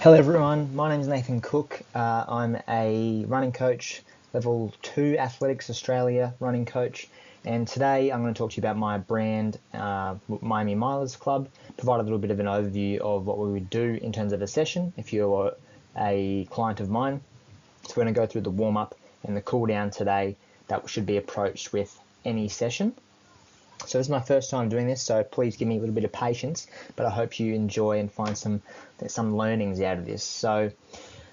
Hello everyone, my name is Nathan Cook. I'm a running coach, level 2 Athletics Australia running coach, and today I'm going to talk to you about my brand, Miami Milers Club, provide a little bit of an overview of what we would do in terms of a session if you're a client of mine. So we're going to go through the warm-up and the cool-down today that should be approached with any session. So this is my first time doing this, so please give me a little bit of patience, but I hope you enjoy and find some learnings out of this. So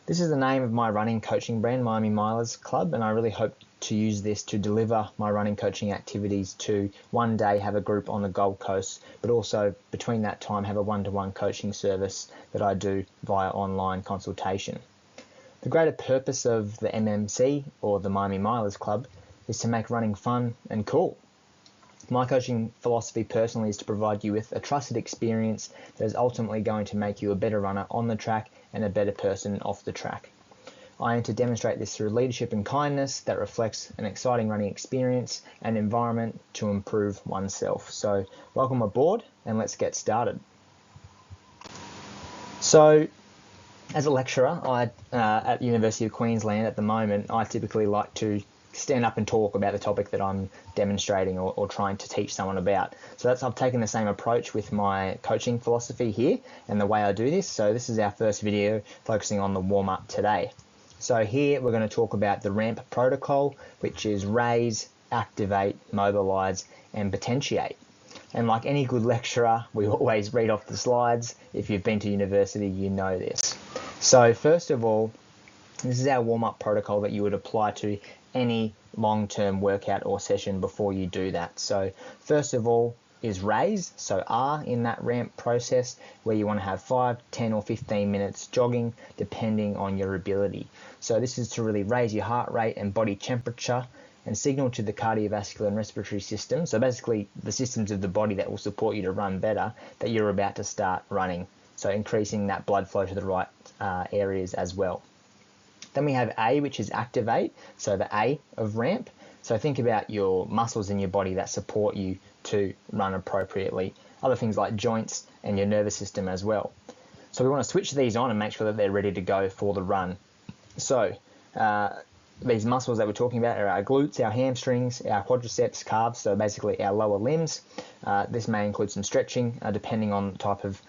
this is the name of my running coaching brand, Miami Milers Club, and I really hope to use this to deliver my running coaching activities to one day have a group on the Gold Coast, but also between that time have a one-to-one coaching service that I do via online consultation. The greater purpose of the MMC, or the Miami Milers Club, is to make running fun and cool. My coaching philosophy personally is to provide you with a trusted experience that is ultimately going to make you a better runner on the track and a better person off the track. I aim to demonstrate this through leadership and kindness that reflects an exciting running experience and environment to improve oneself. So welcome aboard and let's get started. So as a lecturer at the University of Queensland at the moment, I typically like to stand up and talk about the topic that I'm demonstrating or trying to teach someone about. So I've taken the same approach with my coaching philosophy here and the way I do this. So this is our first video focusing on the warm-up today. So here we're going to talk about the ramp protocol, which is raise, activate, mobilize, and potentiate. And like any good lecturer, we always read off the slides. If you've been to university, you know this. So first of all, this is our warm-up protocol that you would apply to any long-term workout or session before you do that. So first of all is raise, so R in that ramp process, where you want to have 5, 10 or 15 minutes jogging depending on your ability. So this is to really raise your heart rate and body temperature and signal to the cardiovascular and respiratory system, so basically the systems of the body that will support you to run better, that you're about to start running. So increasing that blood flow to the right areas as well. Then we have A, which is activate, so the A of ramp. So think about your muscles in your body that support you to run appropriately. Other things like joints and your nervous system as well. So we want to switch these on and make sure that they're ready to go for the run. So these muscles that we're talking about are our glutes, our hamstrings, our quadriceps, calves, so basically our lower limbs. This may include some stretching depending on the type of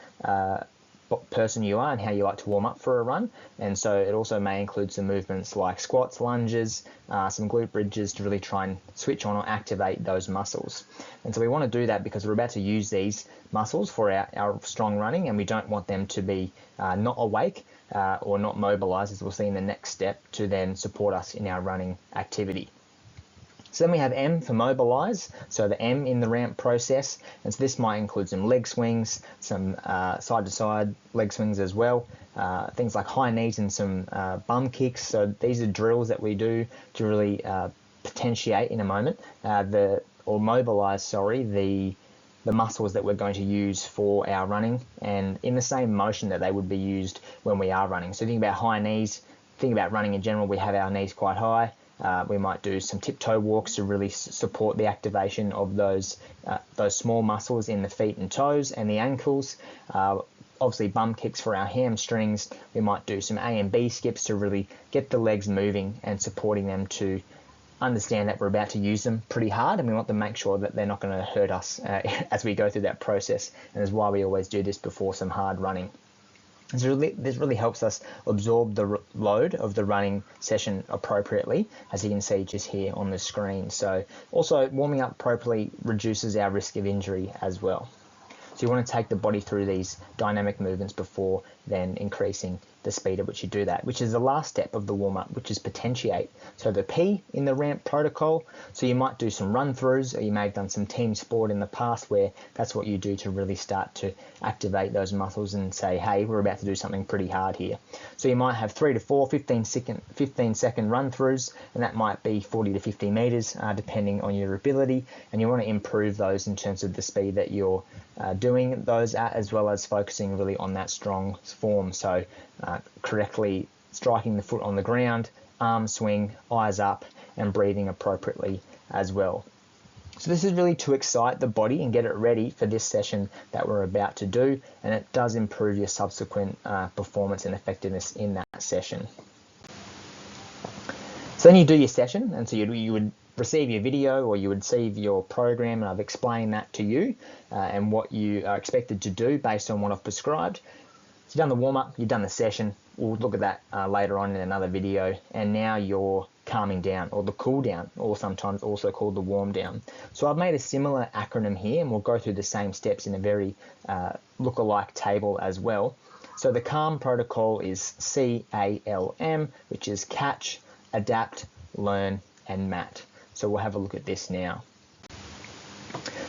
person you are and how you like to warm up for a run, and so it also may include some movements like squats, lunges, some glute bridges to really try and switch on or activate those muscles. And so we want to do that because we're about to use these muscles for our strong running, and we don't want them to be not awake or not mobilized, as we'll see in the next step, to then support us in our running activity. So then we have M for mobilize, so the M in the ramp process, and so this might include some leg swings, some side-to-side leg swings as well, things like high knees and some bum kicks. So these are drills that we do to really potentiate in a moment, mobilize the muscles that we're going to use for our running, and in the same motion that they would be used when we are running. So think about high knees, think about running in general, we have our knees quite high. We might do some tiptoe walks to really support the activation of those small muscles in the feet and toes and the ankles. Obviously bum kicks for our hamstrings. We might do some A and B skips to really get the legs moving and supporting them to understand that we're about to use them pretty hard, and we want to make sure that they're not going to hurt us as we go through that process, and that's why we always do this before some hard running. This really helps us absorb the load of the running session appropriately, as you can see just here on the screen. So also warming up appropriately reduces our risk of injury as well. So you want to take the body through these dynamic movements before then increasing the speed at which you do that, which is the last step of the warm-up, which is potentiate. So the P in the ramp protocol, so you might do some run-throughs, or you may have done some team sport in the past where that's what you do to really start to activate those muscles and say, hey, we're about to do something pretty hard here. So you might have 3 to 4 15-second run-throughs, and that might be 40 to 50 meters, depending on your ability, and you want to improve those in terms of the speed that you're doing those at, as well as focusing really on that strong form. So correctly striking the foot on the ground, arm swing, eyes up, and breathing appropriately as well. So this is really to excite the body and get it ready for this session that we're about to do, and it does improve your subsequent performance and effectiveness in that session. So then you do your session, and so you would receive your video, or you would receive your program, and I've explained that to you and what you are expected to do based on what I've prescribed. So you've done the warm-up, you've done the session. We'll look at that later on in another video, and now you're calming down, or the cool down, or sometimes also called the warm down. So I've made a similar acronym here, and we'll go through the same steps in a very look-alike table as well. So the CALM protocol is CALM, which is catch, adapt, learn, and mat. So we'll have a look at this now.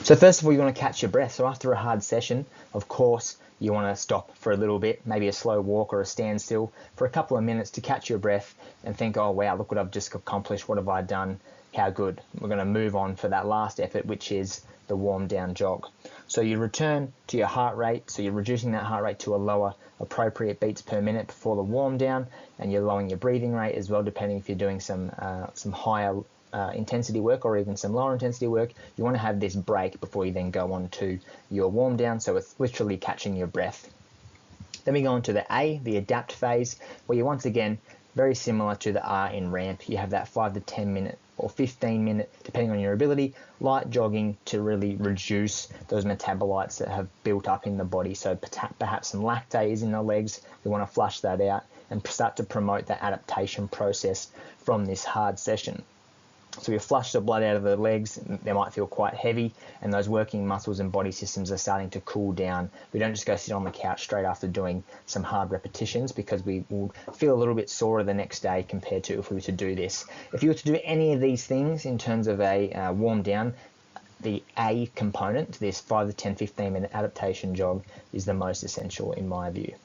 So first of all, you want to catch your breath. So after a hard session, of course, you want to stop for a little bit, maybe a slow walk or a standstill for a couple of minutes to catch your breath and think, oh wow, look what I've just accomplished. What have I done? How good. We're going to move on for that last effort, which is the warm down jog. So you return to your heart rate. So you're reducing that heart rate to a lower appropriate beats per minute before the warm down, and you're lowering your breathing rate as well, depending if you're doing some higher intensity work or even some lower intensity work. You want to have this break before you then go on to your warm down, so it's literally catching your breath. Then we go on to the A, the adapt phase, where you once again, very similar to the R in ramp, you have that 5 to 10 minute or 15 minute, depending on your ability, light jogging to really reduce those metabolites that have built up in the body. So perhaps some lactate in the legs, you want to flush that out and start to promote that adaptation process from this hard session. So you flush the blood out of the legs, they might feel quite heavy, and those working muscles and body systems are starting to cool down. We don't just go sit on the couch straight after doing some hard repetitions, because we will feel a little bit sorer the next day compared to if we were to do this. If you were to do any of these things in terms of a warm down, the A component, this 5 to 10, 15 minute adaptation jog, is the most essential in my view.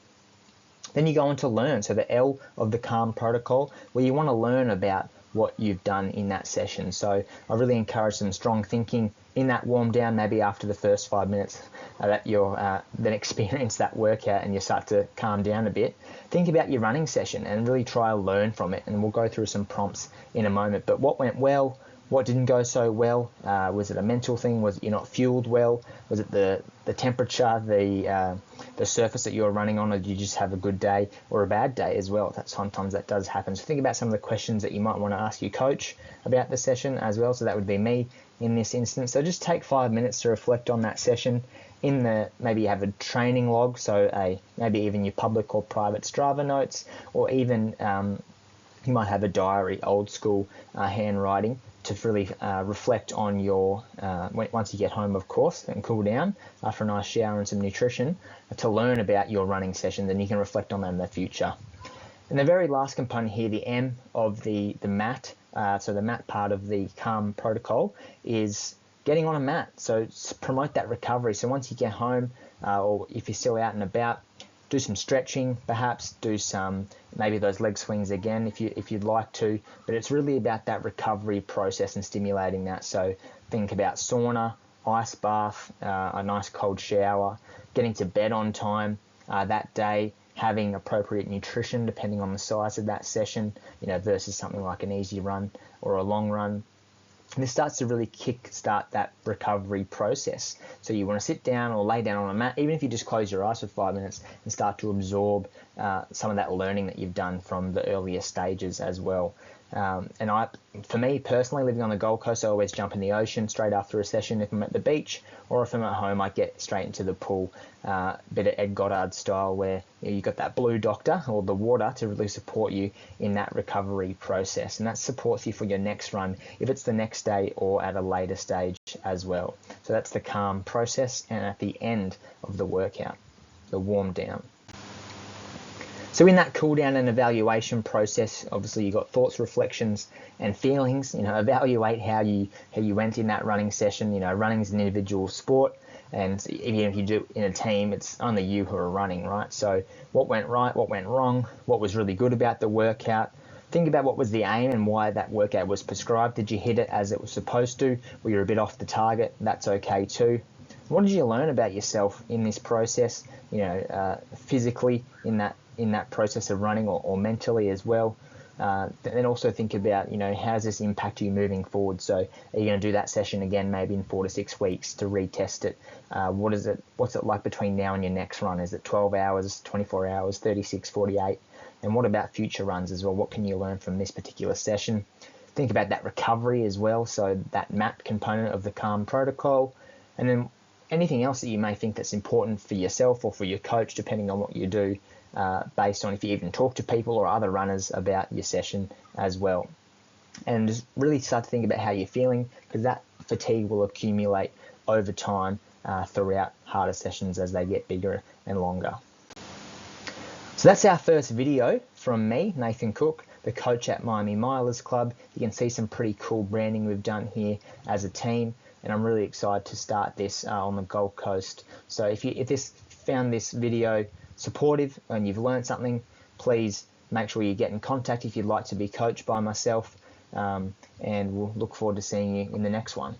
Then you go on to learn, so the L of the CALM protocol, where you want to learn about what you've done in that session. So I really encourage some strong thinking in that warm down, maybe after the first 5 minutes that you're then experience that workout and you start to calm down a bit. Think about your running session and really try to learn from it, and we'll go through some prompts in a moment. But what went well? What didn't go so well? Was it a mental thing? Was it you're not fueled well? Was it the temperature, the surface that you're running on, or did you just have a good day or a bad day as well? Sometimes that does happen. So think about some of the questions that you might want to ask your coach about the session as well. So that would be me in this instance. So just take 5 minutes to reflect on that session. Maybe you have a training log, so maybe even your public or private Strava notes, or even you might have a diary, old school handwriting, to really reflect on your, once you get home, of course, and cool down after a nice shower and some nutrition, to learn about your running session. Then you can reflect on that in the future. And the very last component here, the M of the mat, so the mat part of the CALM protocol, is getting on a mat. So promote that recovery. So once you get home, or if you're still out and about, do some stretching, perhaps do some, maybe those leg swings again if you'd like to, but it's really about that recovery process and stimulating that. So think about sauna, ice bath, a nice cold shower, getting to bed on time that day, having appropriate nutrition depending on the size of that session, versus something like an easy run or a long run. And this starts to really kick-start that recovery process. So you want to sit down or lay down on a mat, even if you just close your eyes for 5 minutes, and start to absorb some of that learning that you've done from the earlier stages as well. For me personally, living on the Gold Coast, I always jump in the ocean straight after a session if I'm at the beach, or if I'm at home, I get straight into the pool, a bit of Ed Goddard style, where you've got that blue doctor or the water to really support you in that recovery process, and that supports you for your next run if it's the next day or at a later stage as well. So that's the CALM process, and at the end of the workout, the warm down. So in that cool down and evaluation process, obviously you've got thoughts, reflections, and feelings. Evaluate how you went in that running session. Running is an individual sport, and even if you do it in a team, it's only you who are running, right? So what went right, what went wrong, what was really good about the workout. Think about what was the aim and why that workout was prescribed. Did you hit it as it was supposed to? Were you a bit off the target? That's okay too. What did you learn about yourself in this process? Physically in that process of running, or mentally as well. Then also think about, how does this impact you moving forward? So are you going to do that session again, maybe in 4 to 6 weeks to retest it? What's it like between now and your next run? Is it 12 hours, 24 hours, 36, 48? And what about future runs as well? What can you learn from this particular session? Think about that recovery as well. So that MAP component of the CALM protocol, and then anything else that you may think that's important for yourself or for your coach, depending on what you do, based on if you even talk to people or other runners about your session as well. And just really start to think about how you're feeling, because that fatigue will accumulate over time throughout harder sessions as they get bigger and longer. So that's our first video from me, Nathan Cook, the coach at Miami Milers Club. You can see some pretty cool branding we've done here as a team, and I'm really excited to start this on the Gold Coast. So if this found this video supportive and you've learned something, please make sure you get in contact if you'd like to be coached by myself, and we'll look forward to seeing you in the next one.